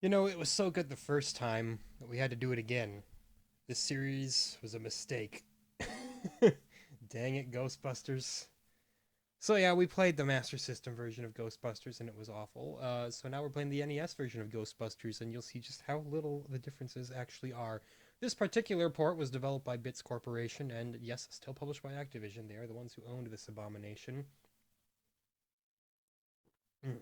You know, it was so good the first time that we had to do it again. This series was a mistake. Dang it, Ghostbusters. So yeah, we played the Master System version of Ghostbusters and it was awful. So now we're playing the NES version of Ghostbusters and you'll see just how little the differences actually are. This particular port was developed by Bits Corporation and yes, still published by Activision. They are the ones who owned this abomination. Mm.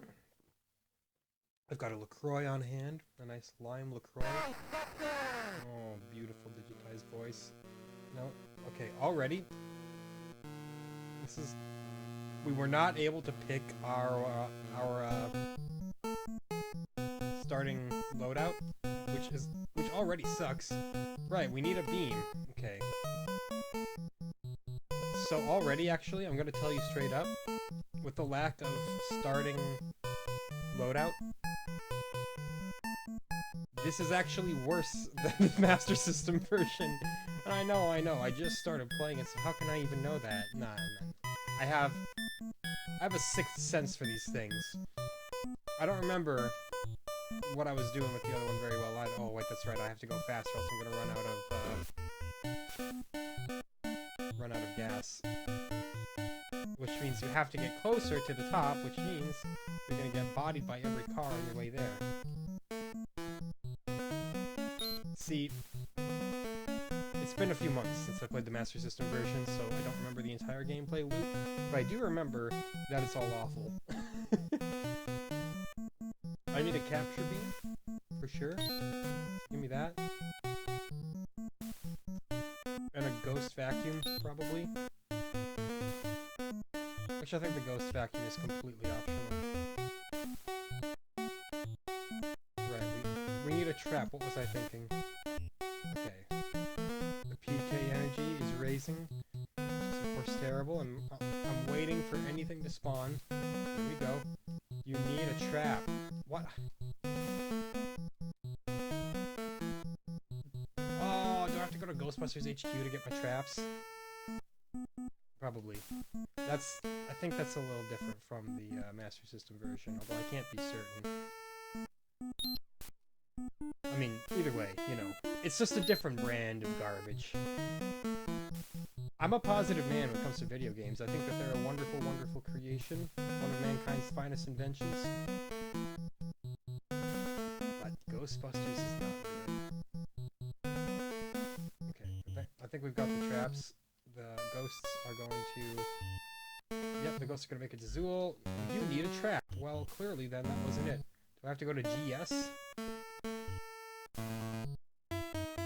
I've got a LaCroix on hand, a nice lime LaCroix. Oh, beautiful digitized voice. No, okay, already. This is. We were not able to pick our starting loadout, which already sucks. Right, we need a beam. Okay. So already, actually, I'm gonna tell you straight up, with the lack of starting loadout, this is actually worse than the Master System version. I know, I just started playing it, so how can I even know that? Nah. I have a sixth sense for these things. I don't remember what I was doing with the other one very well. Oh, wait, that's right, I have to go faster, else I'm gonna run out of gas. Which means you have to get closer to the top, which means you're gonna get bodied by every car on your way there. See, it's been a few months since I played the Master System version, so I don't remember the entire gameplay loop, but I do remember that it's all awful. I need a capture beam, for sure. Give me that. And a ghost vacuum, probably. Actually, I think the ghost vacuum is completely optional. Right, we need a trap. What was I thinking? Okay. The PK energy is raising, which is of course terrible, and I'm waiting for anything to spawn. Here we go. You need a trap. What? Oh, do I have to go to Ghostbusters HQ to get my traps? Probably. I think that's a little different from the Master System version, although I can't be certain. I mean, either way, you know, it's just a different brand of garbage. I'm a positive man when it comes to video games. I think that they're a wonderful, wonderful creation, one of mankind's finest inventions. But Ghostbusters is not good. Okay, I think we've got the traps. The ghosts are going to... Yep, the ghosts are going to make it to Zool. You need a trap. Well, clearly then that wasn't it. Do I have to go to GS?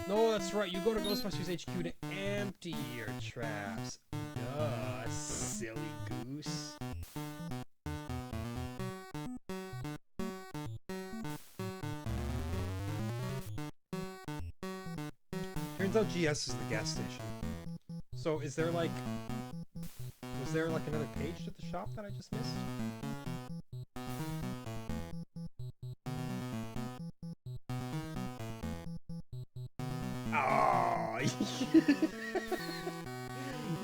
No, that's right. You go to Ghostbusters HQ to empty your traps. Duh, silly goose. Turns out GS is the gas station. So is there like... Was there like another page to the shop that I just missed? Oh,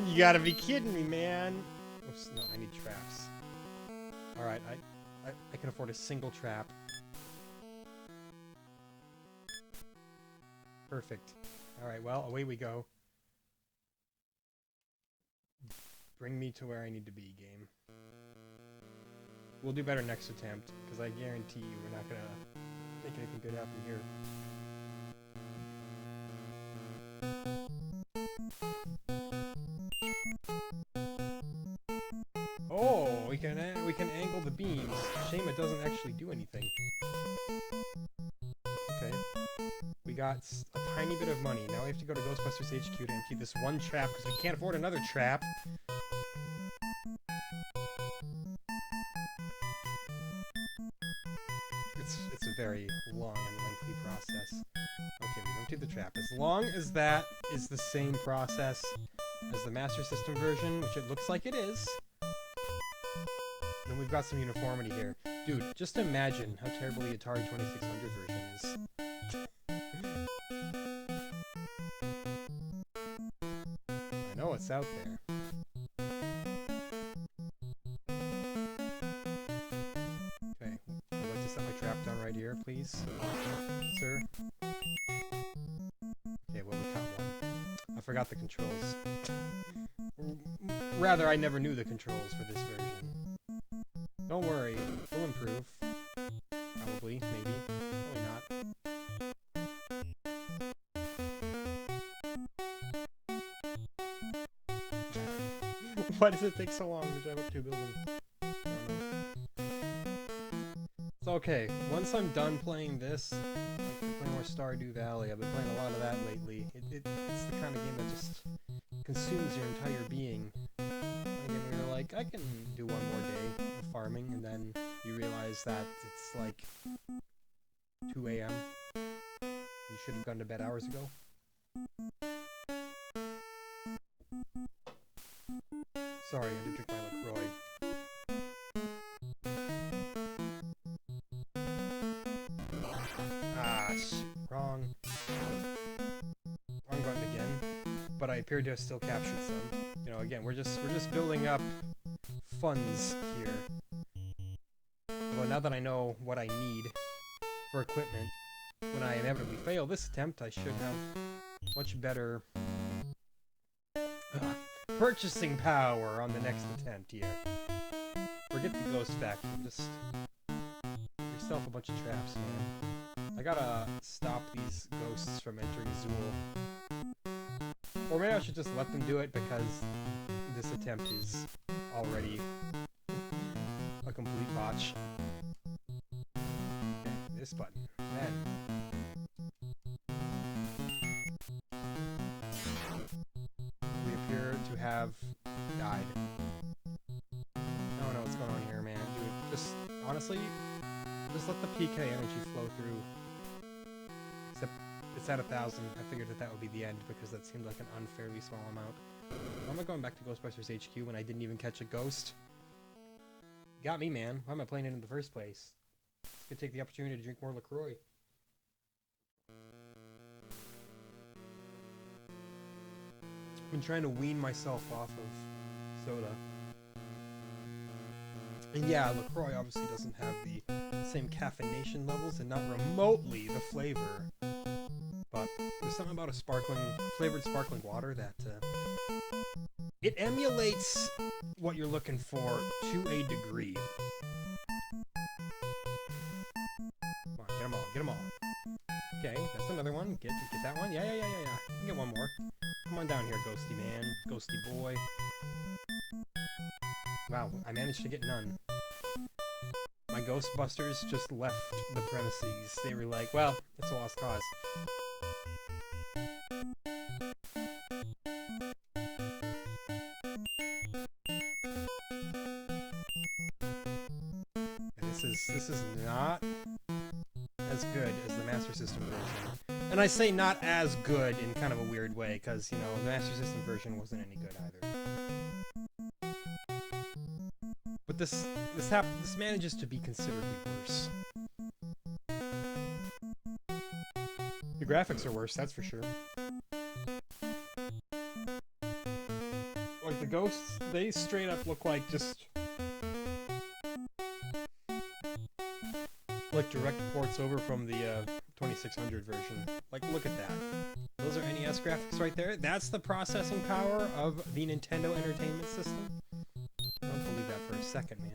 you gotta be kidding me, man. Oops, no, I need traps. Alright, I can afford a single trap. Perfect. Alright, well, away we go. Bring me to where I need to be, game. We'll do better next attempt, because I guarantee you we're not gonna make anything good happen here. Oh, we can angle the beams. Shame it doesn't actually do anything. Okay. We got a tiny bit of money. Now we have to go to Ghostbusters HQ to empty this one trap because we can't afford another trap. It's a very long and lengthy process. Okay, we emptied the trap. As long as that is the same process as the Master System version, which it looks like it is, then we've got some uniformity here. Dude, just imagine how terrible the Atari 2600 version is. I know it's out there. Okay, I'd like to set my trap down right here, please, sir? Okay, well, we caught one. I forgot the controls. Rather, I never knew the controls for this version. Don't worry, we'll improve. Probably, maybe. Probably not. Why does it take so long to drive up to a building? I don't know. It's okay. Once I'm done playing this, I can play more Stardew Valley. I've been playing a lot of that lately. It's the kind of game that just consumes your entire being. A game where you're like, I can do one more day of farming, and then you realize that it's like 2 a.m. You should have gone to bed hours ago. Sorry, I had to drink my LaCroix. Ah, shit. Wrong button again. But I appear to have still captured some. You know, again, we're just building up funds here. Although now that I know what I need for equipment, when I inevitably fail this attempt, I should have much better purchasing power on the next attempt here. Forget the ghost factor, just yourself a bunch of traps, man. I gotta stop these ghosts from entering Zool. Or maybe I should just let them do it because this attempt is already a complete botch. Okay, this button. Then. We appear to have died. I don't know what's going on here, man. Dude, just, honestly, just let the PK energy flow through. Except it's at 1,000. I figured that would be the end because that seemed like an unfairly small amount. Why am I going back to Ghostbusters HQ when I didn't even catch a ghost? Got me, man. Why am I playing it in the first place? Just gonna take the opportunity to drink more LaCroix. I've been trying to wean myself off of soda. And yeah, LaCroix obviously doesn't have the same caffeination levels and not remotely the flavor. But there's something about a flavored sparkling water that it emulates what you're looking for to a degree. Come on, get them all. Okay, that's another one. Get that one. Yeah. You can get one more. Come on down here, ghosty man, ghosty boy. Wow, I managed to get none. My Ghostbusters just left the premises. They were like, well, it's a lost cause. And this is not as good as the Master System version. And I say not as good in kind of a weird way, because, you know, the Master System version wasn't any good either. But this manages to be considerably worse. The graphics are worse, that's for sure. Like, the ghosts, they straight up look like just... like direct ports over from the 2600 version. Like, look at that. Those are NES graphics right there. That's the processing power of the Nintendo Entertainment System. I don't believe that for a second, man.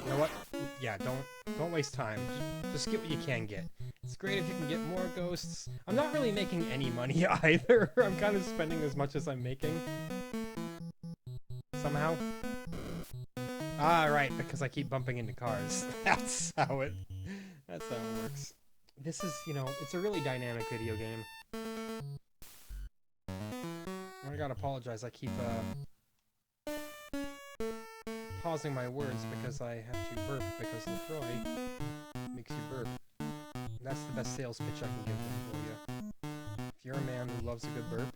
You know what? Yeah, don't waste time. Just get what you can get. It's great if you can get more ghosts. I'm not really making any money either. I'm kind of spending as much as I'm making. Somehow. Ah, right, because I keep bumping into cars. That's how it works. This is, you know, it's a really dynamic video game. I gotta apologize, I keep pausing my words because I have to burp because LaCroix makes you burp. That's the best sales pitch I can give them for you. If you're a man who loves a good burp,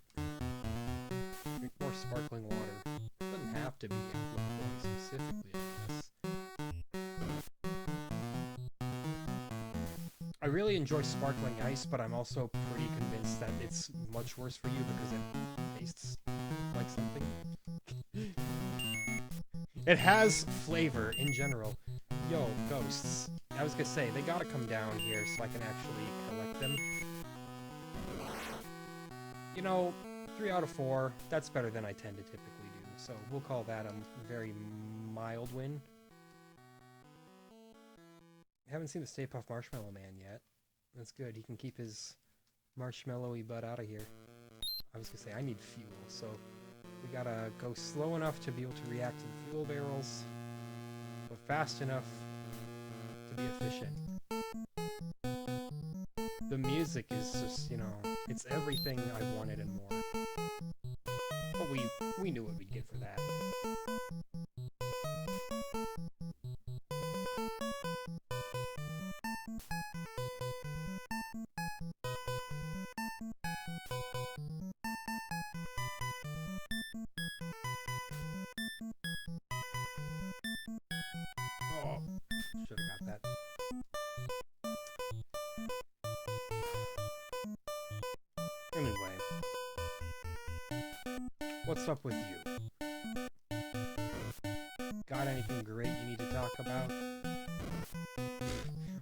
drink more sparkling water. It doesn't have to be LaCroix. specifically, I guess. I really enjoy sparkling ice, but I'm also pretty convinced that it's much worse for you because it tastes like something. It has flavor in general. Yo, ghosts. I was gonna say, they gotta come down here so I can actually collect them. You know, 3 out of 4, that's better than I tend to typically do. So we'll call that a very mild win. Haven't seen the Stay Puft Marshmallow Man yet. That's good. He can keep his marshmallowy butt out of here. I was gonna say, I need fuel, so we gotta go slow enough to be able to react to the fuel barrels, but fast enough to be efficient. The music is just, you know, it's everything I wanted and more. But we knew what we'd get for that. Oh, should have got that. Anyway, what's up with you? Got anything great you need to talk about?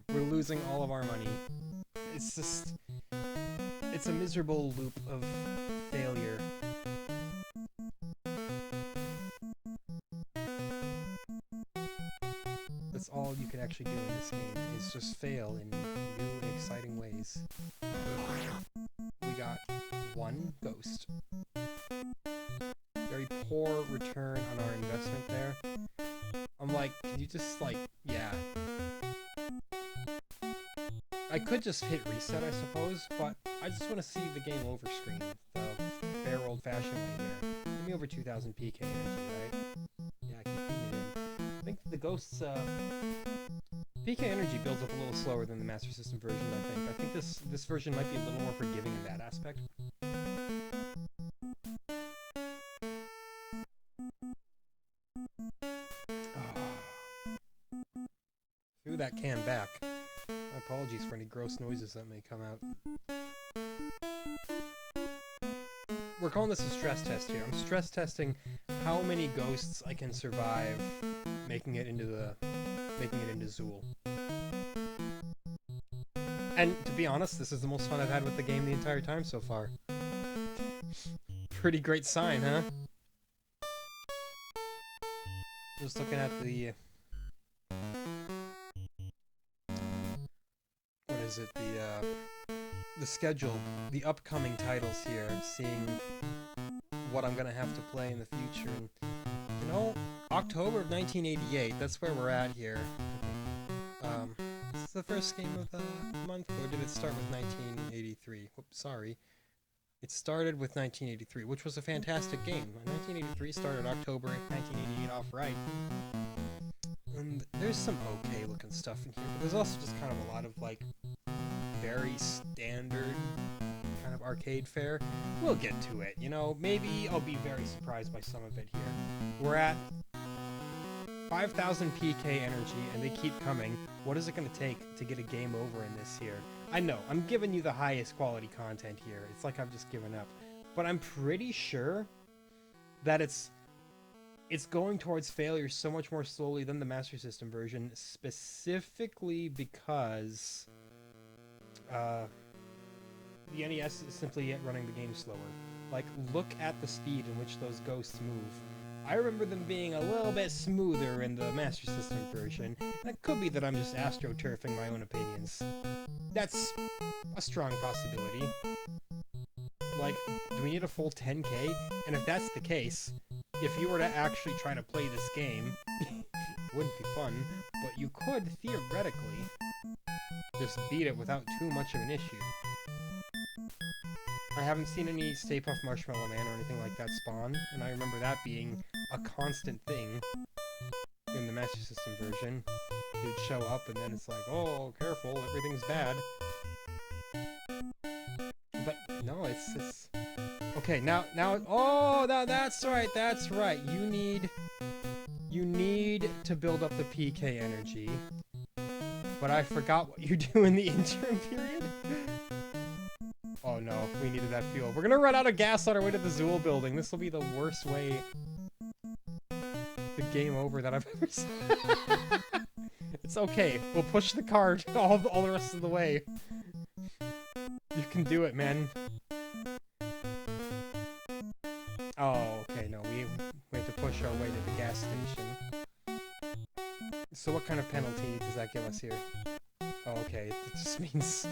We're losing all of our money. It's just... it's a miserable loop of failure. That's all you can actually do in this game, is just fail in new and exciting ways. We got 1 ghost. Very poor return on our investment there. I'm like, can you just, like, yeah. I could just hit reset, I suppose, but I just want to see the game over screen, the fair old-fashioned way here. Give me over 2000 PK energy, right? Yeah, keep feeding it in. I think the ghosts, PK energy builds up a little slower than the Master System version, I think this version might be a little more forgiving in that aspect. Threw that can back. My apologies for any gross noises that may come out. We're calling this a stress test here. I'm stress testing how many ghosts I can survive making it into Zool. And to be honest, this is the most fun I've had with the game the entire time so far. Pretty great sign, huh? Just looking at the... what is it? The schedule, the upcoming titles here, seeing what I'm gonna have to play in the future. And, you know, October of 1988, that's where we're at here. Is this the first game of the month, or did it start with 1983? Whoops, sorry. It started with 1983, which was a fantastic game. 1983 started October 1988 off right. And there's some okay looking stuff in here, but there's also just kind of a lot of, like, very standard kind of arcade fare. We'll get to it, you know, maybe I'll be very surprised by some of it here. We're at 5,000 PK energy, and they keep coming. What is it going to take to get a game over in this here? I know, I'm giving you the highest quality content here. It's like I've just given up. But I'm pretty sure that it's going towards failure so much more slowly than the Master System version, specifically because the NES is simply running the game slower. Like, look at the speed in which those ghosts move. I remember them being a little bit smoother in the Master System version, and it could be that I'm just astroturfing my own opinions. That's a strong possibility. Like, do we need a full 10K? And if that's the case, if you were to actually try to play this game, it wouldn't be fun, but you could, theoretically, just beat it without too much of an issue. I haven't seen any Stay Puft Marshmallow Man or anything like that spawn, and I remember that being a constant thing in the Master System version. He would show up, and then it's like, oh, careful, everything's bad. But no, it's okay. Now, oh, that's right. You need to build up the PK energy, but I forgot what you do in the interim period. Oh no, we needed that fuel. We're gonna run out of gas on our way to the Zool building. This will be the worst way to game over that I've ever seen. It's okay. We'll push the car all the rest of the way. You can do it, man. Oh, okay, no, we have to push our way to the gas station. So what kind of penalty does that give us here? Oh, okay, it just means...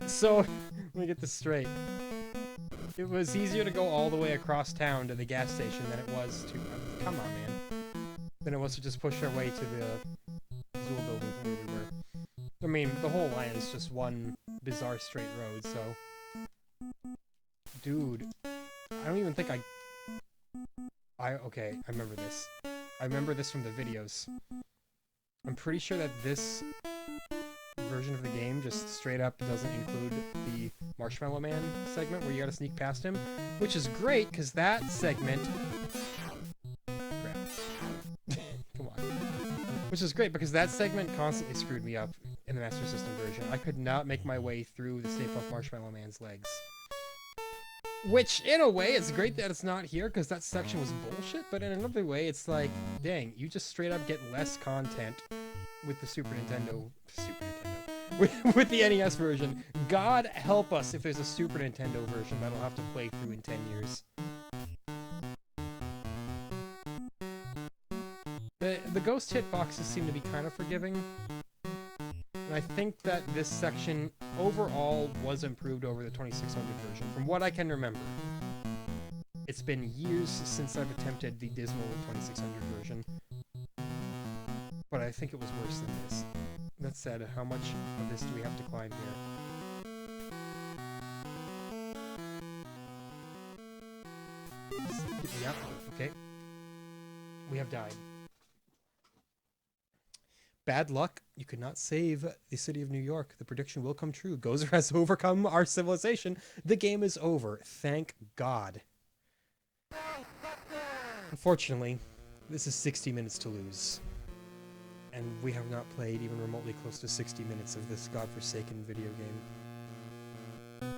So, let me get this straight. It was easier to go all the way across town to the gas station than it was to... come on, man. Than it was to just push our way to the Zool building from where we were. I mean, the whole line is just one bizarre straight road, so... Dude, I don't even think okay, I remember this. I remember this from the videos. I'm pretty sure that this version of the game just straight up doesn't include the Marshmallow Man segment where you gotta sneak past him, which is great, because that segment... Crap. Come on. Which is great, because that segment constantly screwed me up in the Master System version. I could not make my way through the Stay Puft Marshmallow Man's legs. Which, in a way, it's great that it's not here, because that section was bullshit, but in another way, it's like, dang, you just straight up get less content with the Super Nintendo... with the NES version. God help us if there's a Super Nintendo version that I'll have to play through in 10 years. The ghost hitboxes seem to be kind of forgiving. And I think that this section overall was improved over the 2600 version, from what I can remember. It's been years since I've attempted the dismal 2600 version, but I think it was worse than this. That said, how much of this do we have to climb here? Yep, okay. We have died. Bad luck. You could not save the city of New York. The prediction will come true. Gozer has overcome our civilization. The game is over. Thank God. Unfortunately, this is 60 minutes to lose. And we have not played even remotely close to 60 minutes of this godforsaken video game.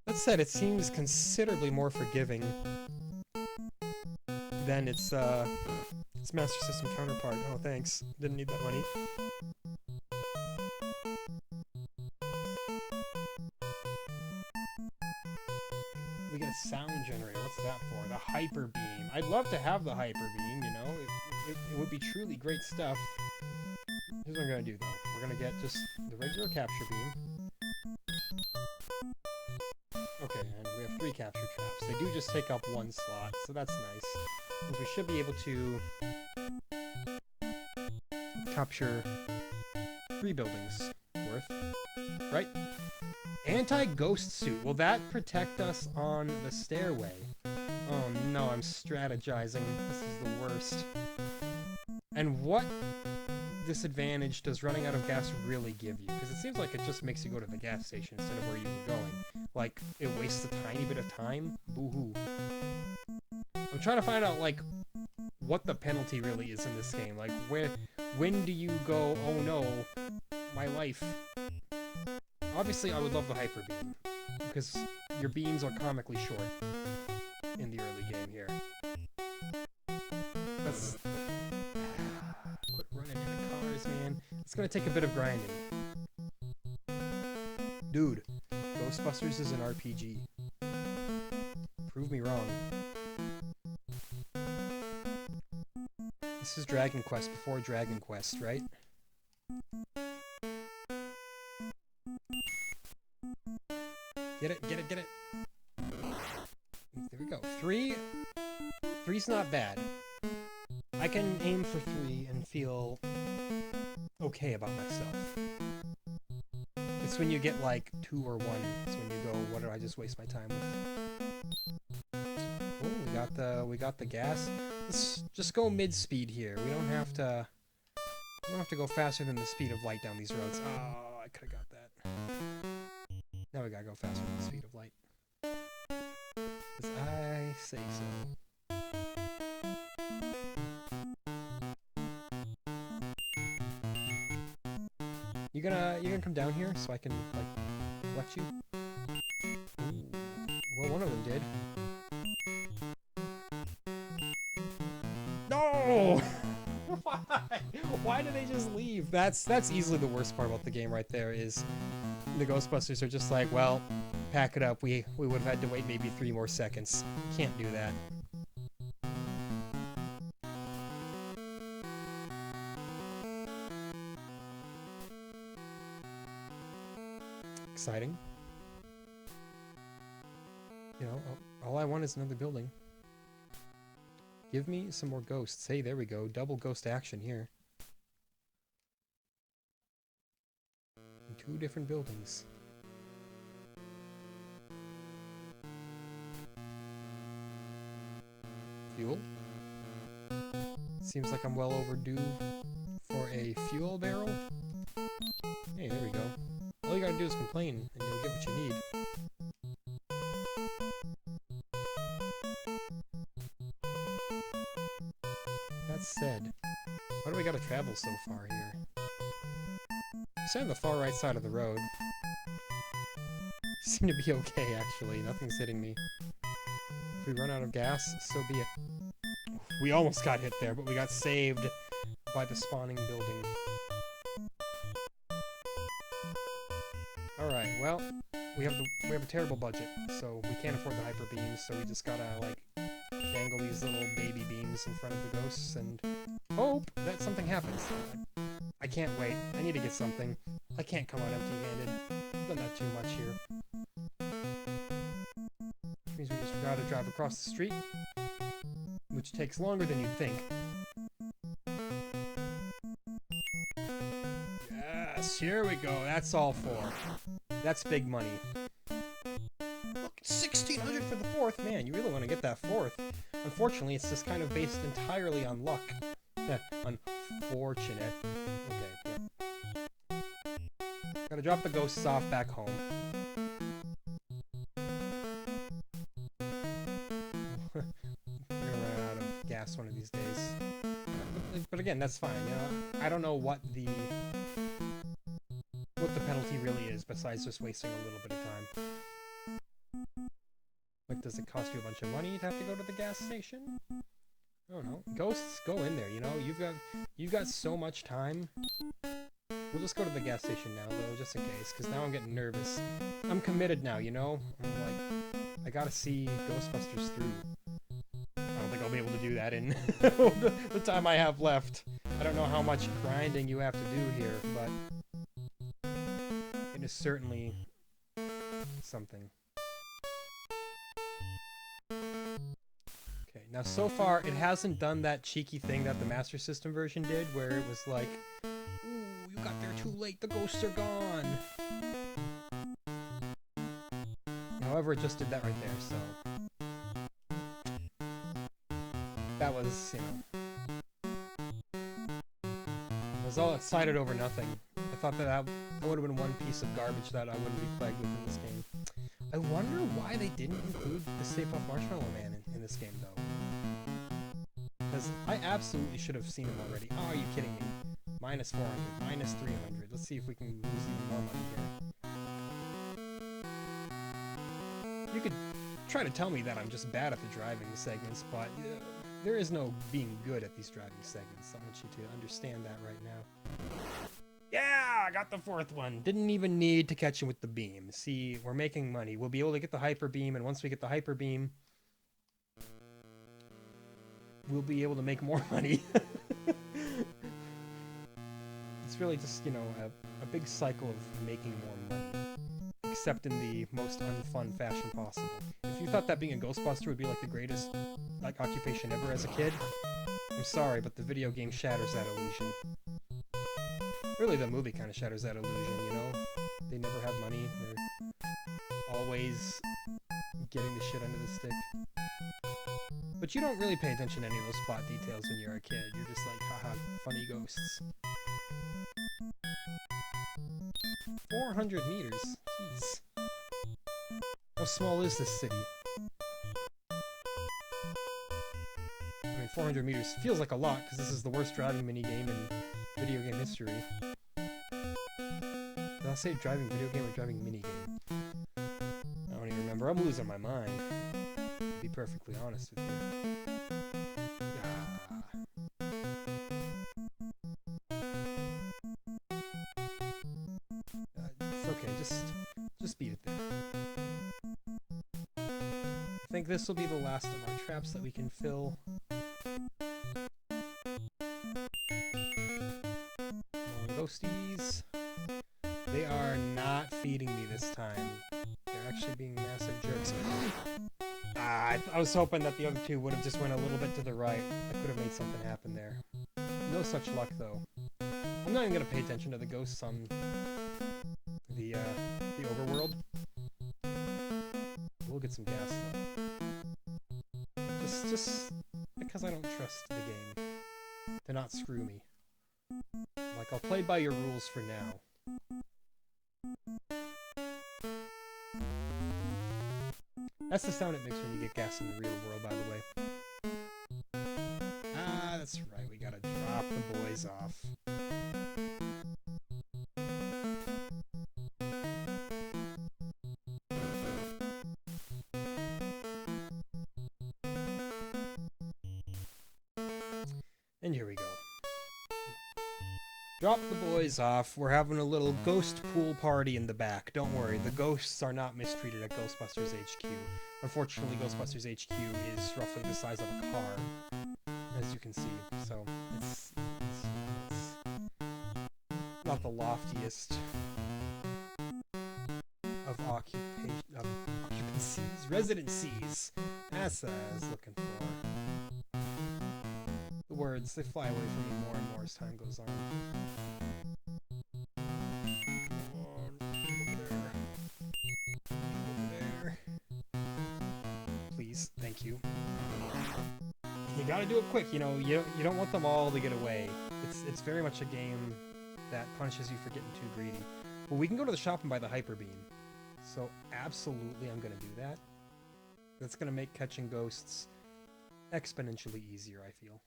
That said, it seems considerably more forgiving than its Master System counterpart. Oh, thanks. Didn't need that money. We get a sound generator. What's that for? The Hyper Beam. I'd love to have the Hyper Beam, you know? It would be truly great stuff. Here's what we're gonna do, though. We're gonna get just the regular capture beam. Okay, and we have 3 capture traps. They do just take up 1 slot, so that's nice. And we should be able to capture 3 buildings worth, right? Anti-ghost suit. Will that protect us on the stairway? Oh no, I'm strategizing. This is the worst. And what disadvantage does running out of gas really give you? Because it seems like it just makes you go to the gas station instead of where you were going. Like, it wastes a tiny bit of time? Boo-hoo. I'm trying to find out, like, what the penalty really is in this game. Like, when do you go, oh no, my life. Obviously, I would love the Hyper Beam, because your beams are comically short in the early game here. Let's quit running into cars, man. It's gonna take a bit of grinding. Dude, Ghostbusters is an RPG. Prove me wrong. This is Dragon Quest before Dragon Quest, right? Get it, get it, get it. There we go. 3. 3's not bad. I can aim for 3 and feel okay about myself. It's when you get like 2 or 1. It's when you go, what did I just waste my time with? Oh, we got the gas. Let's just go mid-speed here. We don't have to go faster than the speed of light down these roads. Oh, I could have got that. Now we gotta go faster than the speed of light. Because I say so. You gonna come down here so I can like let you? Ooh. Well, one of them did. No! Why? Why do they just leave? That's easily the worst part about the game right there is the Ghostbusters are just like, well, pack it up. We would have had to wait maybe 3 more seconds. Can't do that. Exciting. You know, all I want is another building. Give me some more ghosts. Hey, there we go. Double ghost action here. In 2 different buildings. Fuel? Seems like I'm well overdue for a fuel barrel. Hey, there we go. All you gotta do is complain, and you'll get what you need. That said, why do we gotta travel so far here? Stay on the far right side of the road. Seem to be okay, actually. Nothing's hitting me. If we run out of gas, so be it. We almost got hit there, but we got saved by the spawning building. Alright, well, we have a terrible budget, so we can't afford the hyper beams, so we just gotta, like, dangle these little baby beams in front of the ghosts and hope that something happens. I can't wait. I need to get something. I can't come out empty-handed. I've done that too much here. Which means we just gotta drive across the street, which takes longer than you'd think. Yes, here we go. That's all 4. That's big money. Look, 1,600 for the 4th. Man, you really want to get that 4th. Unfortunately, it's just kind of based entirely on luck. Unfortunate. Okay, yeah. Gotta drop the ghosts off back home. We're gonna run out of gas one of these days. But again, that's fine. You know, I don't know what the penalty really is, besides just wasting a little bit of time. Like, does it cost you a bunch of money to have to go to the gas station? I don't know. Ghosts, go in there, you know? You've got so much time. We'll just go to the gas station now, though, just in case, because now I'm getting nervous. I'm committed now, you know? I'm like, I gotta see Ghostbusters through. I don't think I'll be able to do that in the time I have left. I don't know how much grinding you have to do here, but it is certainly something. Okay, now so far it hasn't done that cheeky thing that the Master System version did, where it was like, ooh, you got there too late, the ghosts are gone. However, it just did that right there, so that was, you know, I was all excited over nothing. I thought that would have been one piece of garbage that I wouldn't be plagued with in this game. I wonder why they didn't include the Stay Puft Marshmallow Man in this game, though. Because I absolutely should have seen him already. Oh, are you kidding me? Minus 400, minus 300. Let's see if we can lose even more money here. You could try to tell me that I'm just bad at the driving segments, but there is no being good at these driving segments. I want you to understand that right now. Yeah, I got the 4th one. Didn't even need to catch him with the beam. See, we're making money. We'll be able to get the hyper beam, and once we get the hyper beam, we'll be able to make more money. It's really just, you know, a big cycle of making more money, except in the most unfun fashion possible. If you thought that being a Ghostbuster would be like the greatest like occupation ever as a kid, I'm sorry, but the video game shatters that illusion. Really, the movie kind of shatters that illusion, you know? They never have money. They're always getting the shit under the stick. But you don't really pay attention to any of those plot details when you're a kid. You're just like, haha, funny ghosts. 400 meters? Jeez. How small is this city? I mean, 400 meters feels like a lot, because this is the worst driving minigame in video game history. Did I say driving video game or driving mini game? I don't even remember. I'm losing my mind. To be perfectly honest with you. It's okay. Just beat it there. I think this will be the last of our traps that we can fill. Ghosties. They are not feeding me this time. They're actually being massive jerks. I was hoping that the other two would have just went a little bit to the right. I could have made something happen there. No such luck, though. I'm not even going to pay attention to the ghosts on the overworld. We'll get some gas, though. Just because I don't trust the game to not screw me. Like, I'll play by your rules for now. That's the sound it makes when you get gas in the real world, by the way. Ah, that's right, we gotta drop the boys off. And here we go. Drop the boys off. We're having a little ghost pool party in the back. Don't worry, the ghosts are not mistreated at Ghostbusters HQ. Unfortunately, Ghostbusters HQ is roughly the size of a car, as you can see. So it's not the loftiest of occupancies, residencies. That's what I was looking for. The words, they fly away from me more and more as time goes on. Please, thank you. You gotta do it quick, you know, you don't want them all to get away. It's very much a game that punishes you for getting too greedy. But we can go to the shop and buy the Hyper Beam. So absolutely I'm gonna do that. That's gonna make catching ghosts exponentially easier, I feel.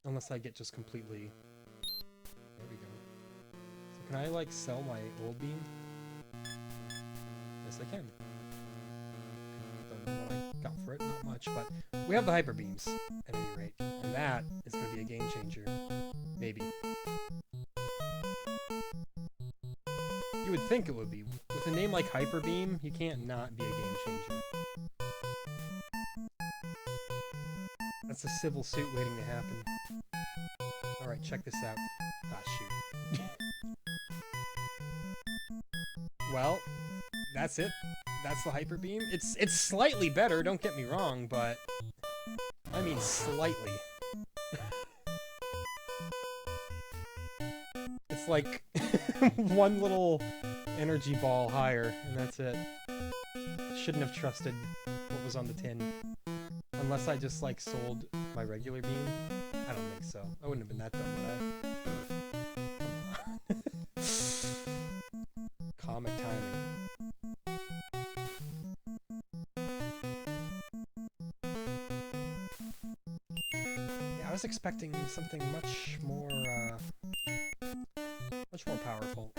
Unless I get just completely... There we go. So can I, like, sell my old beam? Yes, I can. Don't know what I got for it, not much, but we have the hyper beams, at any rate. And that is going to be a game changer. Maybe. You would think it would be. With a name like Hyper Beam, you can't not be a game changer. That's a civil suit waiting to happen. Alright, check this out. Ah, shoot. Well, that's it. That's the Hyper Beam. It's slightly better, don't get me wrong, but... I mean slightly. It's like one little energy ball higher, and that's it. Shouldn't have trusted what was on the tin. Unless I just, like, sold my regular beam. I don't think so. I wouldn't have been that dumb, would I? Comic timing. Yeah, I was expecting something much more powerful.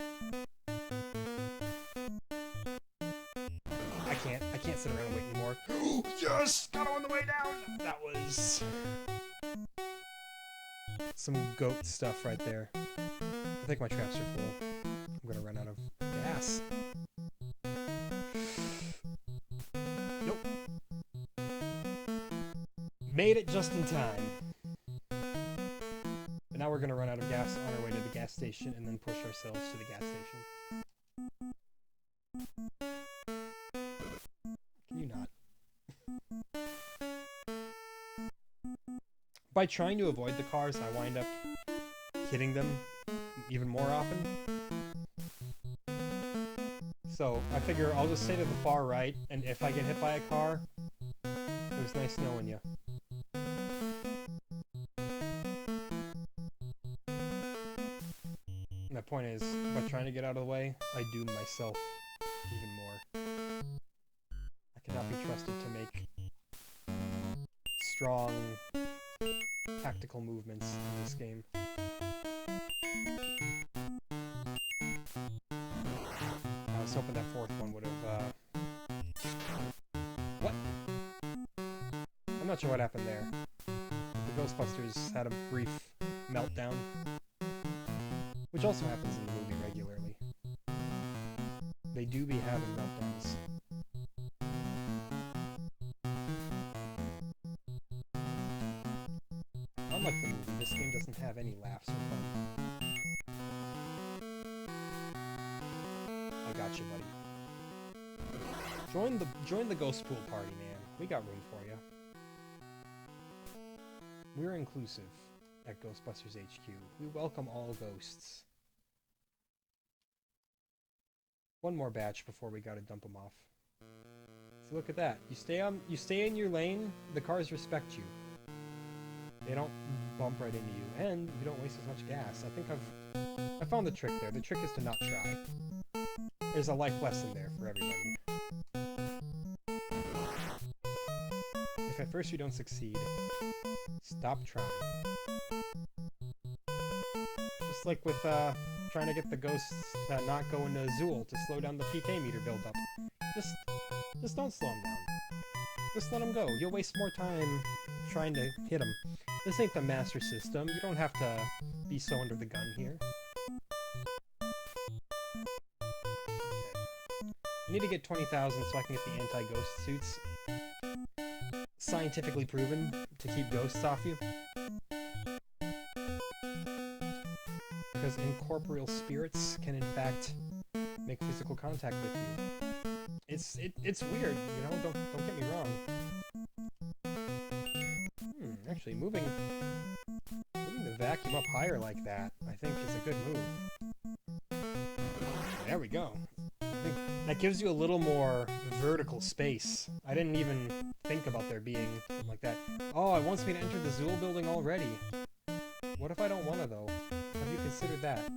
I can't sit around and wait anymore. Yes! Got him on the way down! That was... some goat stuff right there. I think my traps are full. I'm gonna run out of gas. Nope. Made it just in time. But now we're gonna run out of gas on our way to the gas station and then push ourselves to the gas station. Can you not? By trying to avoid the cars, I wind up hitting them even more often. So I figure I'll just stay to the far right, and if I get hit by a car, it was nice knowing you. My point is, by trying to get out of the way, I doom myself even more. I cannot be trusted to make strong tactical movements in this game. hoping that fourth one would have, What? I'm not sure what happened there. The Ghostbusters had a brief meltdown. Which also happens in the movie regularly. They do be having meltdowns. Unlike the movie, this game doesn't have any laughs or fun. I got you, buddy. Join the ghost pool party, man. We got room for you. We're inclusive at Ghostbusters HQ. We welcome all ghosts. One more batch before we gotta dump them off. So look at that. You stay in your lane, the cars respect you. They don't bump right into you, and you don't waste as much gas. I think I found the trick there. The trick is to not try. There's a life lesson there for everybody. If at first you don't succeed, stop trying. Just like with trying to get the ghosts to not go into Zool to slow down the PK meter buildup. Just don't slow them down. Just let them go. You'll waste more time trying to hit them. This ain't the Master System. You don't have to be so under the gun here. I need to get 20,000 so I can get the anti-ghost suits. Scientifically proven to keep ghosts off you. Because incorporeal spirits can in fact make physical contact with you. It's weird, you know, don't get me wrong. Actually moving the vacuum up higher like that, I think is a good move. There we go. I think that gives you a little more vertical space. I didn't even think about there being something like that. Oh, it wants me to enter the Zool building already. What if I don't want to, though? Have you considered that?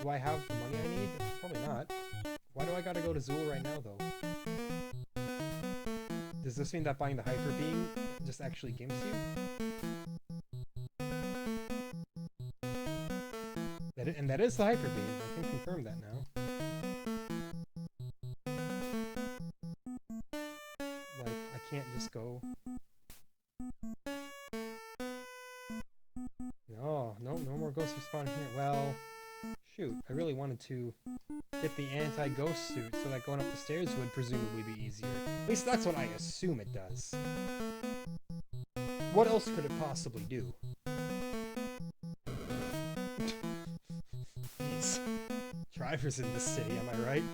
Do I have the money I need? Probably not. Why do I gotta go to Zool right now, though? Does this mean that buying the Hyper Beam just actually gimps you? And that is the Hyper Beam. I can confirm that now. Like, I can't just go... No more ghosts respawn here. Well, shoot, I really wanted to get the anti-ghost suit so that going up the stairs would presumably be easier. At least that's what I assume it does. What else could it possibly do? Jeez. Drivers in this city, am I right?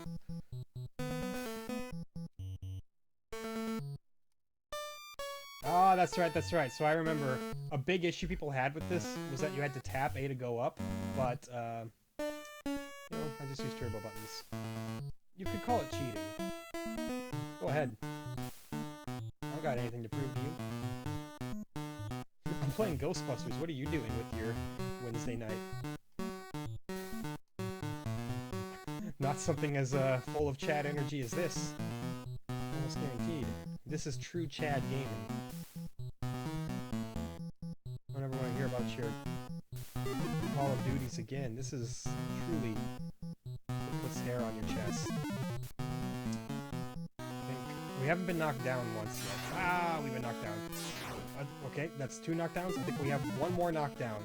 Oh, that's right. So I remember a big issue people had with this was that you had to tap A to go up, but, no, I just used turbo buttons. You could call it cheating. Go ahead. I don't got anything to prove to you. I'm playing Ghostbusters. What are you doing with your Wednesday night? Not something as full of Chad energy as this. Almost guaranteed. This is true Chad gaming. I don't ever want to hear about your Call of Duties again. This is truly what puts hair on your chest. I think we haven't been knocked down once yet. Ah, we've been knocked down. Okay, that's 2 knockdowns. I think we have 1 more knockdown.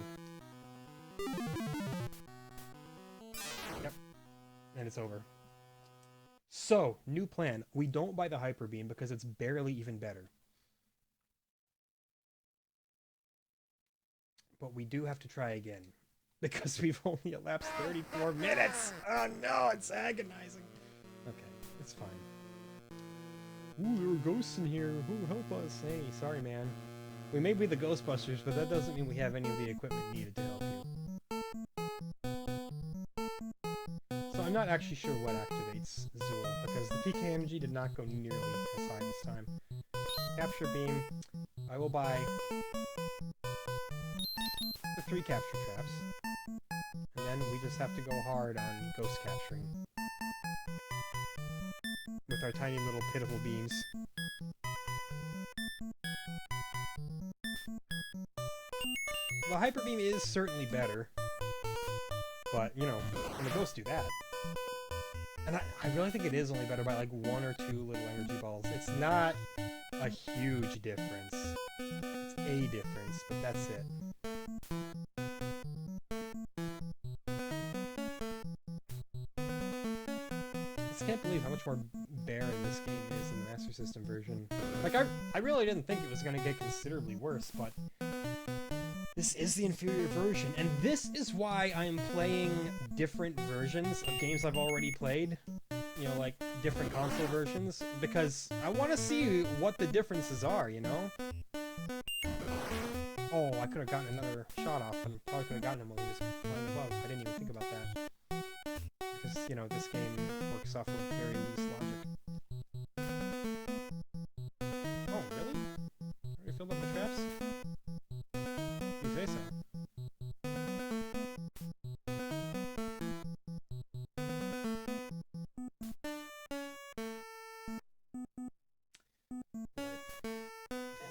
Yep. And it's over. So, new plan. We don't buy the Hyper Beam because it's barely even better. But we do have to try again. Because we've only elapsed 34 minutes! Oh no, it's agonizing! Okay, it's fine. Ooh, there are ghosts in here. Ooh, help us. Hey, sorry man. We may be the Ghostbusters, but that doesn't mean we have any of the equipment needed to help you. So I'm not actually sure what activates Zool, because the PKMG did not go nearly as high this time. Capture Beam. I will buy the 3 capture traps. And then we just have to go hard on ghost capturing. With our tiny little pitiful beams. The Hyper Beam is certainly better. But, you know, when the ghosts do that. And I really think it is only better by like 1 or 2 little energy balls. It's not a huge difference. It's a difference, but that's it. I just can't believe how much more barren this game is in the Master System version. Like, I really didn't think it was going to get considerably worse, but this is the inferior version, and this is why I'm playing different versions of games I've already played. You know, like, different console versions, because I want to see what the differences are, you know? Oh, I could have gotten another shot off, and probably could have gotten him while he was flying above. I didn't even think about that. Because, you know, this game works off of very loose logic. Oh, really? Already filled up my traps? You say so.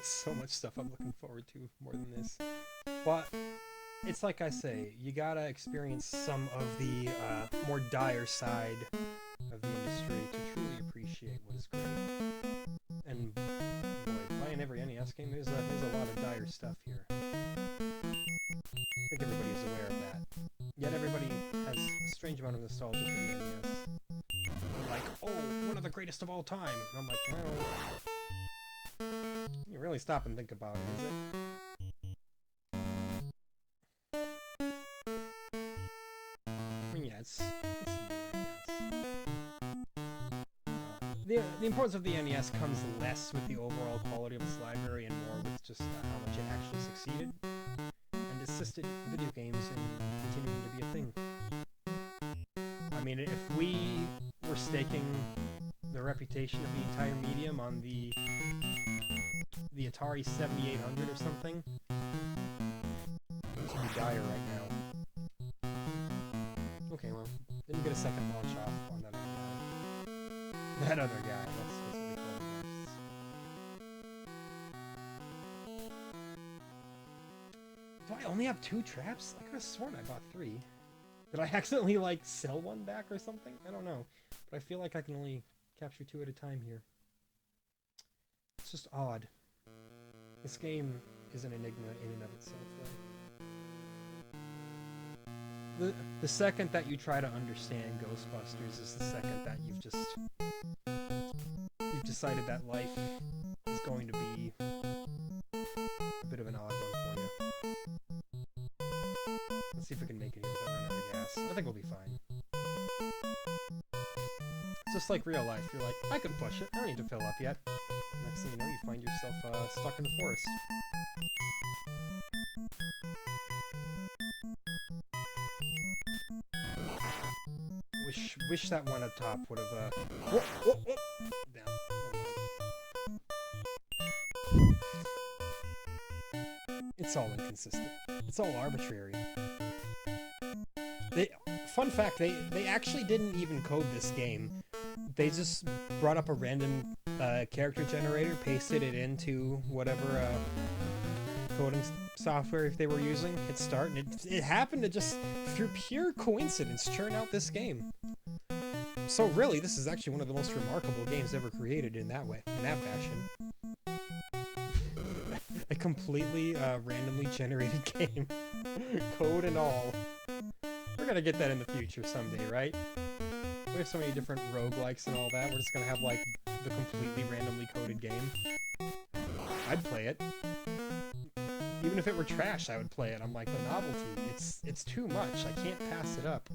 So much stuff I'm looking forward to more than this. But it's like I say, you gotta experience some of the more dire side of the industry to truly appreciate what is great. And boy, playing every NES game, there's a lot of dire stuff here. I think everybody is aware of that. Yet everybody has a strange amount of nostalgia for the NES. Like, oh, one of the greatest of all time. And I'm like, well, you really stop and think about it, is it? I mean, yeah, it's the importance of the NES comes less with the overall quality of its library and more with just how much it actually succeeded and assisted video games in continuing to be a thing. I mean, if we were staking the reputation of the entire medium on the Atari 7800 or something, it would be dire right now. Okay, well, didn't get a second launch off on that other guy. That other guy, that's what we call him. Do I only have 2 traps? I could have sworn I bought 3. Did I accidentally, like, sell one back or something? I don't know. But I feel like I can only capture 2 at a time here. It's just odd. This game is an enigma in and of itself, though. The second that you try to understand Ghostbusters is the second that you've decided that life is going to be a bit of an odd one for you. Let's see if we can make it here without running out of gas. I think we'll be fine. It's just like real life. You're like, I can push it. I don't need to fill up yet. Next thing you know, you find yourself stuck in the forest. Wish that one up top would have down. It's all inconsistent. It's all arbitrary. Fun fact, they actually didn't even code this game. They just brought up a random character generator, pasted it into whatever coding software if they were using, hit start, and it happened to just, through pure coincidence, churn out this game. So really, this is actually one of the most remarkable games ever created in that way, in that fashion. A completely randomly generated game. Code and all. We're gonna get that in the future someday, right? We have so many different roguelikes and all that, we're just gonna have, like, the completely randomly coded game. I'd play it. Even if it were trash, I would play it. I'm like, the novelty, it's too much. I can't pass it up.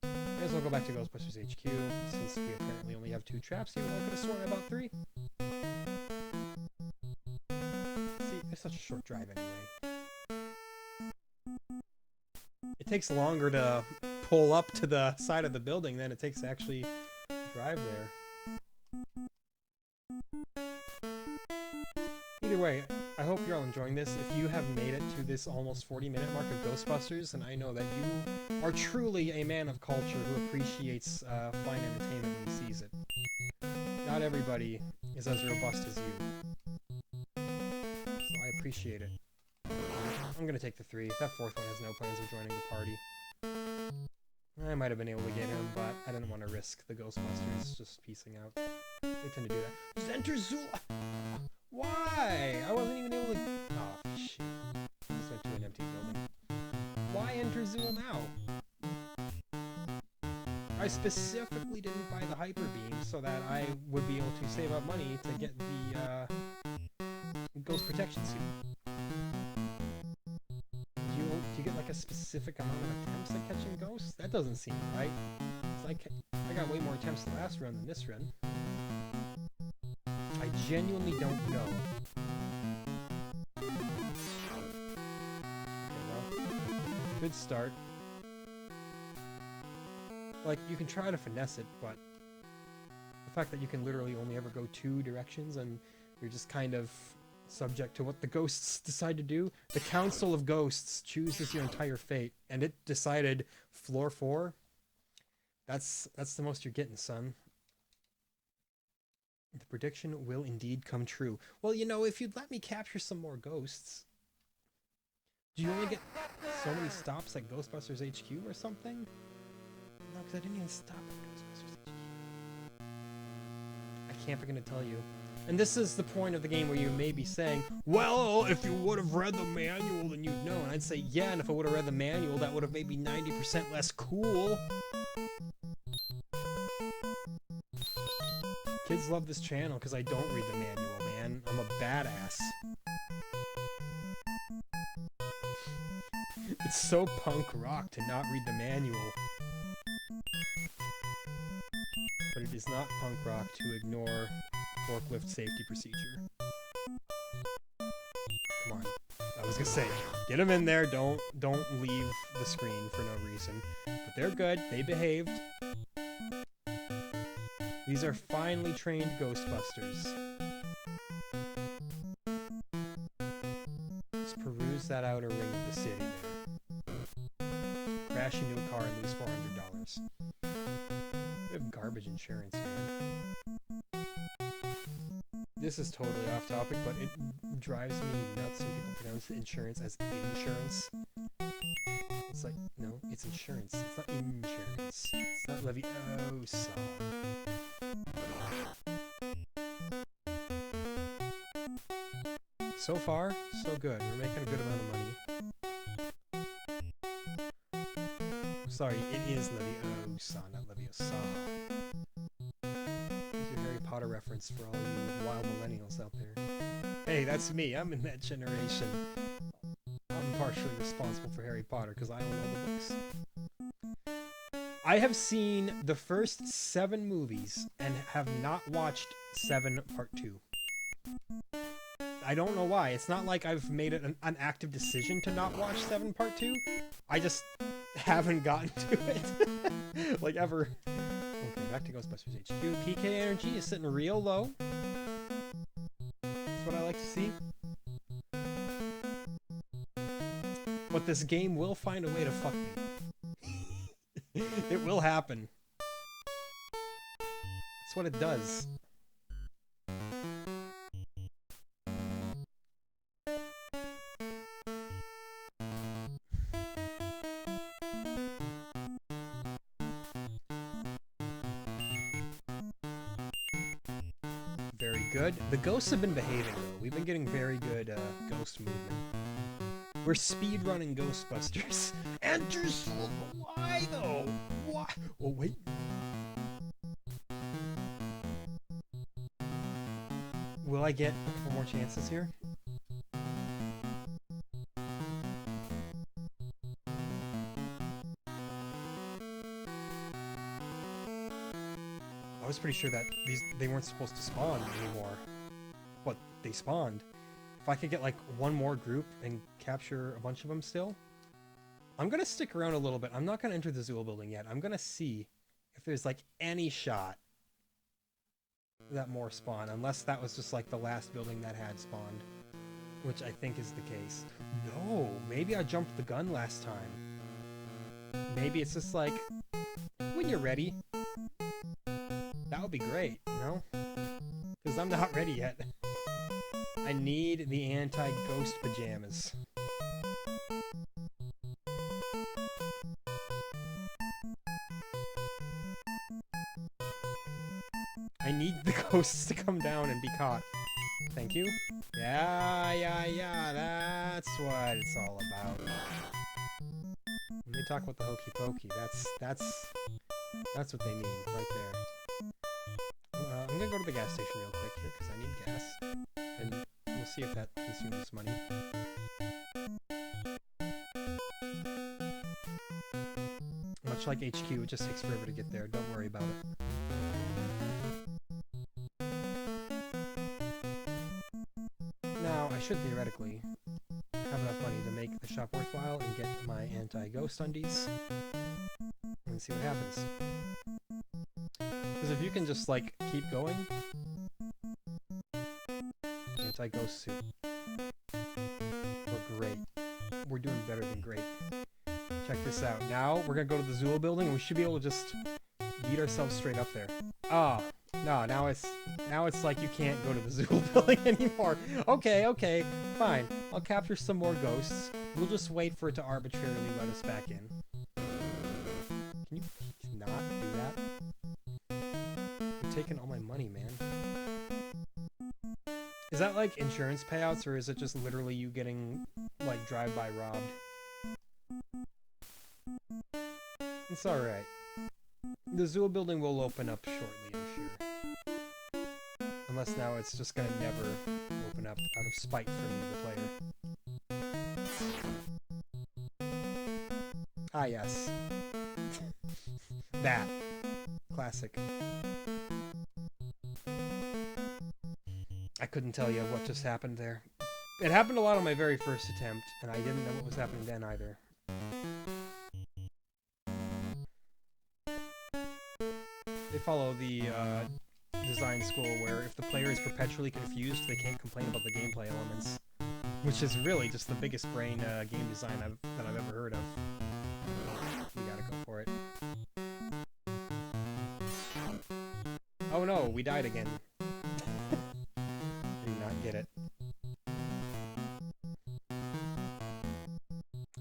May as well go back to Ghostbusters HQ, since we apparently only have 2 traps, even though I could have sworn I bought 3. See, it's such a short drive anyway. It takes longer to pull up to the side of the building than it takes to actually drive there. Either way, I hope you're all enjoying this. If you have made it to this almost 40-minute mark of Ghostbusters, and I know that you are truly a man of culture who appreciates fine entertainment when he sees it. Not everybody is as robust as you. So I appreciate it. I'm gonna take the 3. That 4th one has no plans of joining the party. I might have been able to get him, but I didn't want to risk the Ghostbusters just piecing out. They tend to do that. Just enter Zula! Why? I wasn't even able to... Oh, shit. I just went to an empty building. Why enter Zula now? I specifically didn't buy the Hyper Beam so that I would be able to save up money to get the Ghost Protection Suit. Do you get like a specific amount of attempts at catching ghosts? That doesn't seem right. It's like I got way more attempts the last run than this run. I genuinely don't know. Okay, well, good start. Like, you can try to finesse it, but the fact that you can literally only ever go 2 directions and you're just kind of subject to what the ghosts decide to do. The Council of Ghosts chooses your entire fate, and it decided floor 4. That's the most you're getting, son. The prediction will indeed come true. Well, you know, if you'd let me capture some more ghosts... Do you only get so many stops at Ghostbusters HQ or something? No, because I didn't even stop at Ghostbusters HQ. I can't begin to tell you. And this is the point of the game where you may be saying, well, if you would have read the manual, then you'd know. And I'd say, yeah, and if I would have read the manual, that would have made me 90% less cool. Kids love this channel because I don't read the manual, man. I'm a badass. It's so punk rock to not read the manual. But it is not punk rock to ignore forklift safety procedure. Come on. I was gonna say, get them in there, don't leave the screen for no reason. But they're good, they behaved. These are finely trained Ghostbusters. Just peruse that outer ring of the city there. Crash into a car and lose $400. We have garbage insurance, man. This is totally off topic, but it drives me nuts when people pronounce insurance as insurance. It's like, no, it's insurance. It's not insurance. It's not Leviosa. So far, so good. We're making a good amount of money. Sorry, it is Leviosa, not Leviosa. Here's your Harry Potter reference for all you wild millennials out there. Hey, that's me. I'm in that generation. I'm partially responsible for Harry Potter because I own all the books. I have seen the first 7 movies and have not watched 7 Part 2. I don't know why. It's not like I've made it an active decision to not watch 7 Part 2. I just haven't gotten to it. Like, ever. Okay, back to Ghostbusters HQ. PK energy is sitting real low. That's what I like to see. But this game will find a way to fuck me. It will happen. That's what it does. Very good. The ghosts have been behaving, though. We've been getting very good ghost movement. We're speedrunning Ghostbusters. Enter Slow. Why, though? Why? Oh, wait. Will I get 4 more chances here? I was pretty sure that they weren't supposed to spawn anymore, but they spawned. If I could get like 1 more group and capture a bunch of them still, I'm gonna stick around a little bit. I'm not gonna enter the Zool building yet. I'm gonna see if there's like any shot that more spawn, unless that was just like the last building that had spawned, which I think is the case. No, maybe I jumped the gun last time. Maybe it's just like, when you're ready. That would be great, you know? Because I'm not ready yet. I need the anti-ghost pajamas. ghosts to come down and be caught. Thank you. Yeah, that's what it's all about. When they talk about the hokey pokey, that's what they mean right there. I'm gonna go to the gas station real quick here because I need gas, and we'll see if that consumes money. Much like HQ, it just takes forever to get there. Don't worry about it. Now, I should theoretically have enough money to make the shop worthwhile and get my anti-ghost undies and see what happens. Because if you can just, like, keep going... Anti-ghost suit. We're great. We're doing better than great. Check this out. Now, we're gonna go to the Zool building, and we should be able to just yeet ourselves straight up there. Ah, no, now it's like you can't go to the Zool building anymore. Okay, fine. I'll capture some more ghosts. We'll just wait for it to arbitrarily let us back in. Can you not do that? You're taking all my money, man. Is that like insurance payouts, or is it just literally you getting, like, drive-by robbed? It's alright. The Zool building will open up shortly, I'm sure. Unless now it's just gonna never open up out of spite for me, the player. Ah, yes. That. Classic. I couldn't tell you what just happened there. It happened a lot on my very first attempt, and I didn't know what was happening then either. They follow the design school where if the player is perpetually confused, they can't complain about the gameplay elements. Which is really just the biggest brain game design that I've ever heard of. We gotta go for it. Oh no, we died again. Do not get it.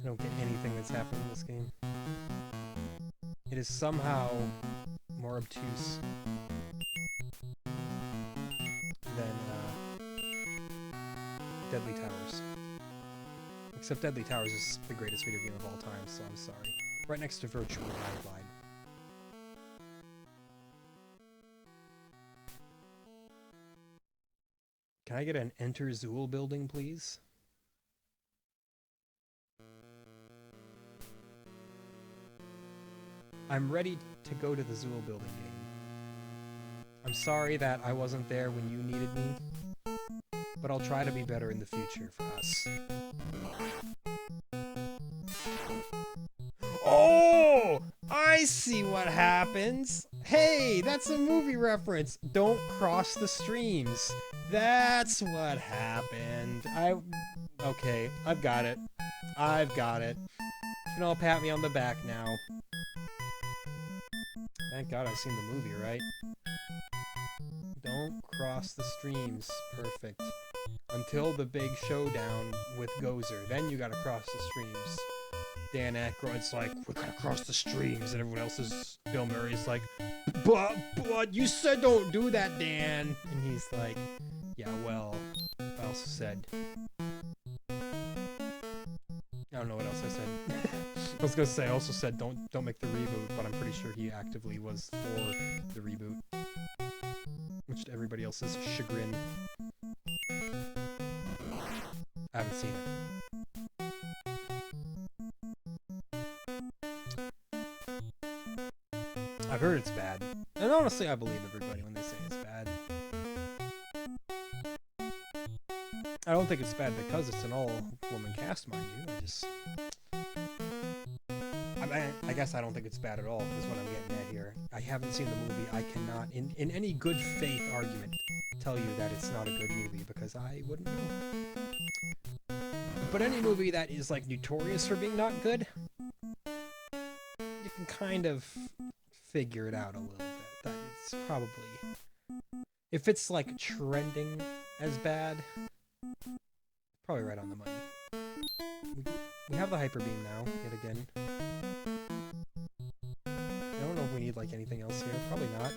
I don't get anything that's happening in this game. It is somehow more obtuse than Deadly Towers. Except Deadly Towers is the greatest video game of all time, so I'm sorry. Right next to Virtual, I lied. Can I get an Enter Zool building, please? I'm ready to go to the Zool building game. I'm sorry that I wasn't there when you needed me, but I'll try to be better in the future for us. Oh! I see what happens! Hey, that's a movie reference! Don't cross the streams. That's what happened. Okay, I've got it. I've got it. You can all pat me on the back now. Thank God I've seen the movie, right? Don't cross the streams. Perfect. Until the big showdown with Gozer. Then you gotta cross the streams. Dan Aykroyd's like, we're gonna cross the streams. And everyone else is... Bill Murray's like, but you said don't do that, Dan. And he's like, yeah, well, I also said... I don't know what else I said. I was gonna say, I also said don't make the reboot, but I'm pretty sure he actively was for the reboot. Much to everybody else's chagrin. I haven't seen it. I've heard it's bad. And honestly, I believe everybody when they say it's bad. I don't think it's bad because it's an all-woman cast, mind you. I guess I don't think it's bad at all, is what I'm getting at here. I haven't seen the movie. I cannot, in any good faith argument, tell you that it's not a good movie, because I wouldn't know. But any movie that is, like, notorious for being not good, you can kind of figure it out a little bit. That it's probably... If it's, like, trending as bad, probably right on the money. We have the Hyper Beam now, yet again. I don't know if we need, like, anything else here. Probably not.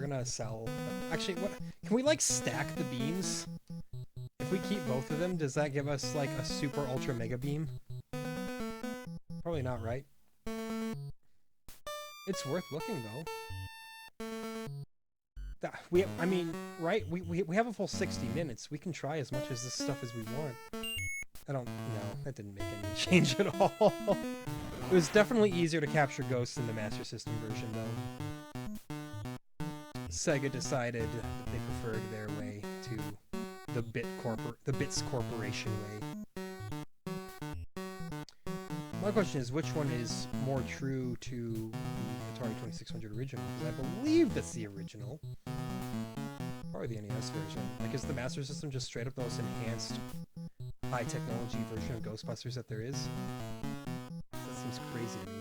We're gonna sell... Actually, what? Can we, like, stack the beams? If we keep both of them, does that give us, like, a super ultra mega beam? Probably not, right? It's worth looking, though. I mean, right? We have a full 60 minutes. We can try as much as this stuff as we want. No, that didn't make any change at all. It was definitely easier to capture ghosts in the Master System version, though. Sega decided that they preferred their way to the Bits Corporation way. My question is, which one is more true to the Atari 2600 original? Because I believe that's the original. Probably the NES version. Like, is the Master System just straight up the most enhanced, high technology version of Ghostbusters that there is? That seems crazy to me.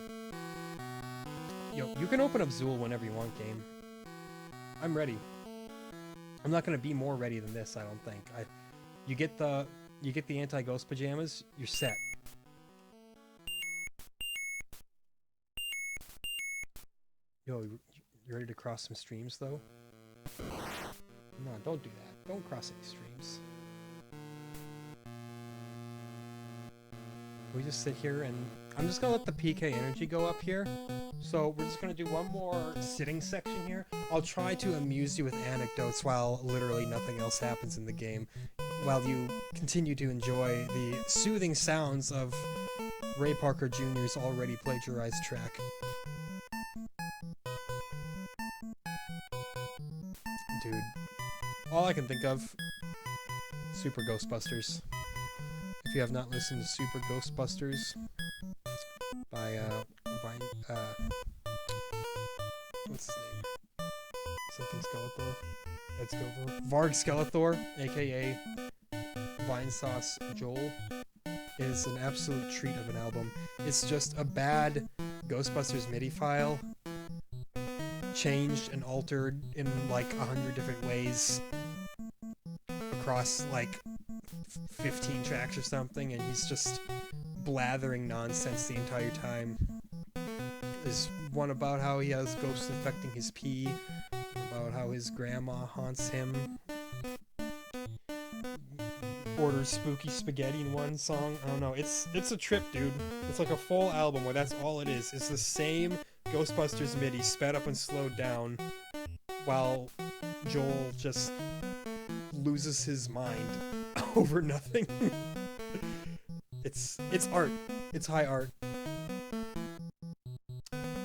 Yo, you can open up Zool whenever you want, game. I'm ready. I'm not gonna be more ready than this, I don't think. You get the anti-ghost pajamas, you're set. Yo, you ready to cross some streams, though? No, don't do that. Don't cross any streams. We just sit here and... I'm just gonna let the PK energy go up here. So we're just gonna do one more sitting section here. I'll try to amuse you with anecdotes while literally nothing else happens in the game, while you continue to enjoy the soothing sounds of Ray Parker Jr.'s already plagiarized track. Dude, all I can think of, Super Ghostbusters. If you have not listened to Super Ghostbusters by what's his name? Something Skeletor. Let's go for Varg Skeletor, aka Vinesauce Joel, is an absolute treat of an album. It's just a bad Ghostbusters MIDI file, changed and altered in like 100 different ways across like 15 tracks or something, and he's just blathering nonsense the entire time. There's one about how he has ghosts infecting his pee, about how his grandma haunts him, orders spooky spaghetti in one song. I don't know, it's a trip, dude. It's like a full album where that's all it is. It's the same Ghostbusters MIDI sped up and slowed down while Joel just loses his mind over nothing. It's art. It's high art.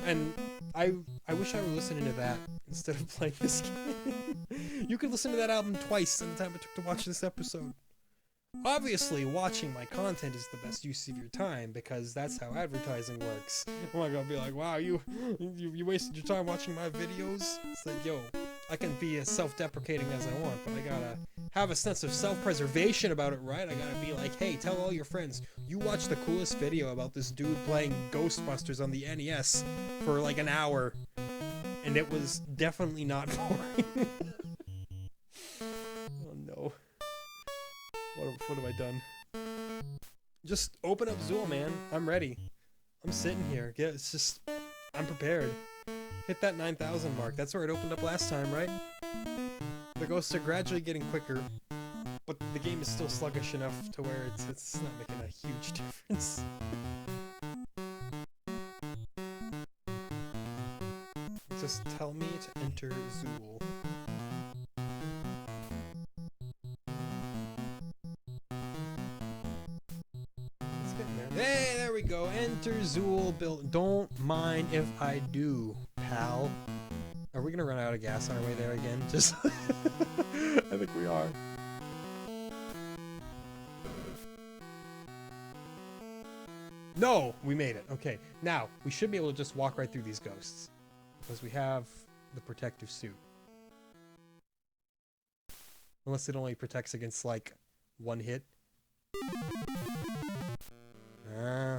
And I wish I were listening to that instead of playing this game. You could listen to that album twice in the time it took to watch this episode. Obviously, watching my content is the best use of your time, because that's how advertising works. I'm not gonna be like, wow, you wasted your time watching my videos? It's like, yo, I can be as self-deprecating as I want, but I gotta have a sense of self-preservation about it, right? I gotta be like, hey, tell all your friends, you watched the coolest video about this dude playing Ghostbusters on the NES for like an hour, and it was definitely not boring. Oh no. What have I done? Just open up Zool, man. I'm ready. I'm sitting here. Yeah, it's just... I'm prepared. Hit that 9,000 mark. That's where it opened up last time, right? The ghosts are gradually getting quicker, but the game is still sluggish enough to where it's not making a huge difference. Just tell me to enter Zool. Hey, there we go. Enter Zool. Don't mind if I do, pal. Are we gonna run out of gas on our way there again? Just... I think we are. No! We made it. Okay. Now, we should be able to just walk right through these ghosts, because we have the protective suit. Unless it only protects against, like, one hit.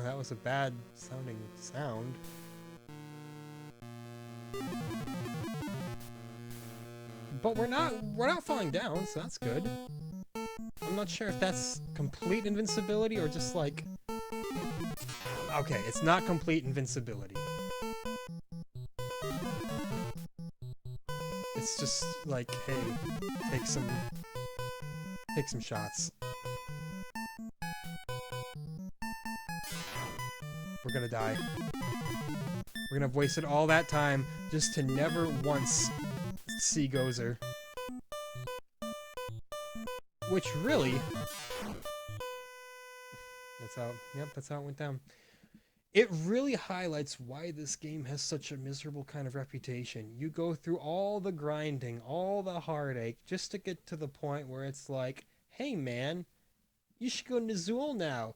That was a bad sounding sound. But we're not falling down, so that's good. I'm not sure if that's complete invincibility or just like... Okay, it's not complete invincibility. It's just like, hey, take some shots. We're gonna die. We're gonna have wasted all that time just to never once see Gozer. Which really... that's how it went down. It really highlights why this game has such a miserable kind of reputation. You go through all the grinding, all the heartache, just to get to the point where it's like, hey man, you should go to Zool now.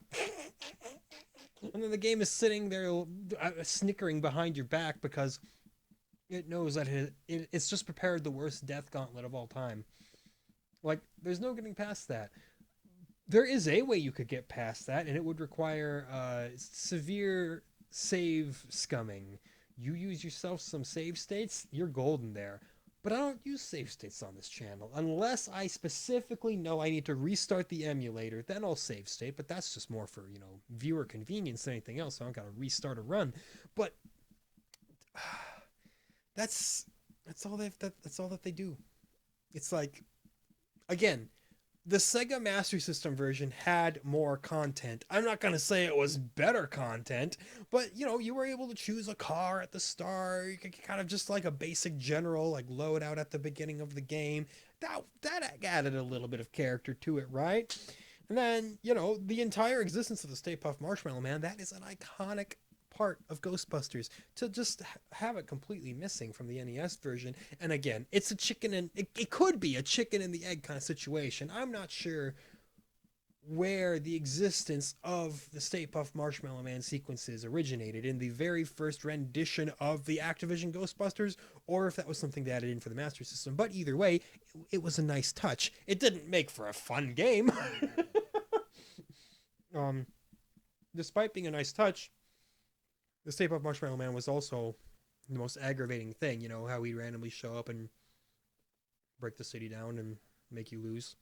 And then the game is sitting there snickering behind your back because it knows that it's just prepared the worst death gauntlet of all time. Like, there's no getting past that. There is a way you could get past that, and it would require severe save scumming. You use yourself some save states, you're golden there. But I don't use save states on this channel. Unless I specifically know I need to restart the emulator, then I'll save state, but that's just more for, viewer convenience than anything else, so I don't gotta restart a run. But that's all that they do. It's like, again, the Sega Master System version had more content. I'm not going to say it was better content, but, you were able to choose a car at the start. You could kind of just like a basic general, like load out at the beginning of the game. That added a little bit of character to it, right? And then, the entire existence of the Stay Puft Marshmallow Man, that is an iconic part of Ghostbusters. To just have it completely missing from the NES version, and again, it's a chicken and it could be a chicken and the egg kind of situation. I'm not sure where the existence of the Stay Puft Marshmallow Man sequences originated, in the very first rendition of the Activision Ghostbusters, or if that was something they added in for the Master System. But either way, it was a nice touch. It didn't make for a fun game. Despite being a nice touch, the Stay Puft Marshmallow Man was also the most aggravating thing. How he'd randomly show up and break the city down and make you lose.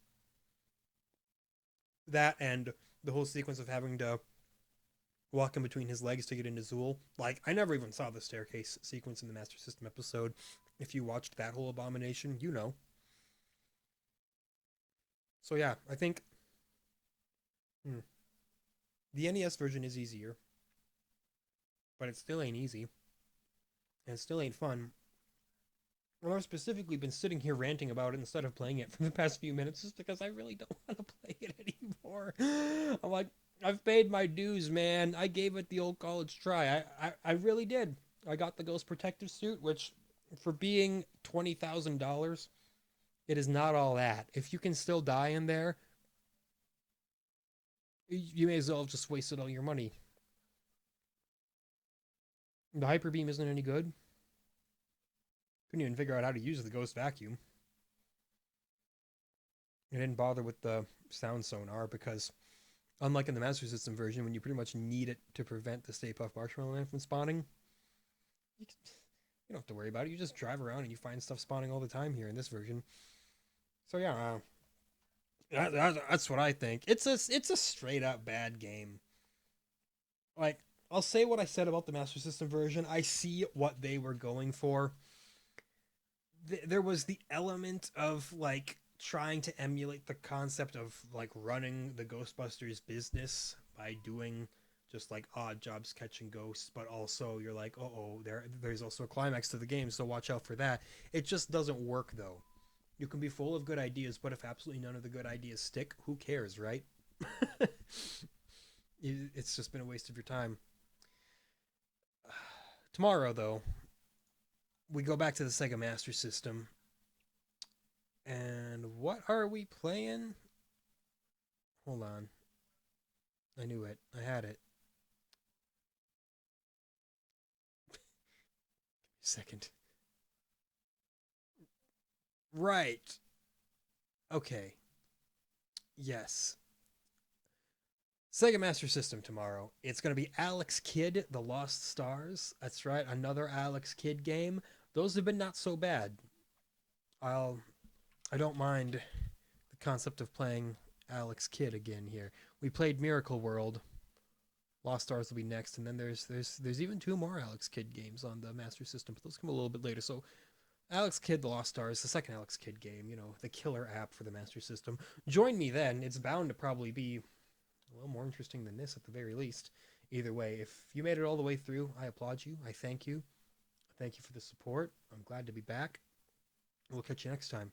That, and the whole sequence of having to walk in between his legs to get into Zool. Like, I never even saw the staircase sequence in the Master System episode. If you watched that whole abomination, you know. So yeah, I think the NES version is easier. But it still ain't easy. And it still ain't fun. And I've specifically been sitting here ranting about it instead of playing it for the past few minutes just because I really don't want to play it anymore. I'm like, I've paid my dues, man. I gave it the old college try. I really did. I got the Ghost Protective Suit, which, for being $20,000, it is not all that. If you can still die in there, you may as well have just wasted all your money. The Hyper Beam isn't any good. Couldn't even figure out how to use the Ghost Vacuum. I didn't bother with the sound sonar because, unlike in the Master System version, when you pretty much need it to prevent the Stay Puft Marshmallow Man from spawning, you don't have to worry about it. You just drive around and you find stuff spawning all the time here in this version. So yeah, that's what I think. It's a straight up bad game. Like, I'll say what I said about the Master System version. I see what they were going for. There was the element of, like, trying to emulate the concept of, like, running the Ghostbusters business by doing just, like, odd jobs catching ghosts, but also you're like, there's also a climax to the game, so watch out for that. It just doesn't work, though. You can be full of good ideas, but if absolutely none of the good ideas stick, who cares, right? It's just been a waste of your time. Tomorrow, though, we go back to the Sega Master System. And what are we playing? Hold on. I knew it. I had it. Give me a second. Right. Okay. Yes. Sega Master System tomorrow. It's going to be Alex Kidd, The Lost Stars. That's right, another Alex Kidd game. Those have been not so bad. I don't mind the concept of playing Alex Kidd again here. We played Miracle World. Lost Stars will be next, and then there's even two more Alex Kidd games on the Master System, but those come a little bit later. So Alex Kidd The Lost Stars, the second Alex Kidd game, you know, the killer app for the Master System. Join me then. It's bound to probably be a little more interesting than this at the very least. Either way, if you made it all the way through, I applaud you. I thank you. Thank you for the support. I'm glad to be back. We'll catch you next time.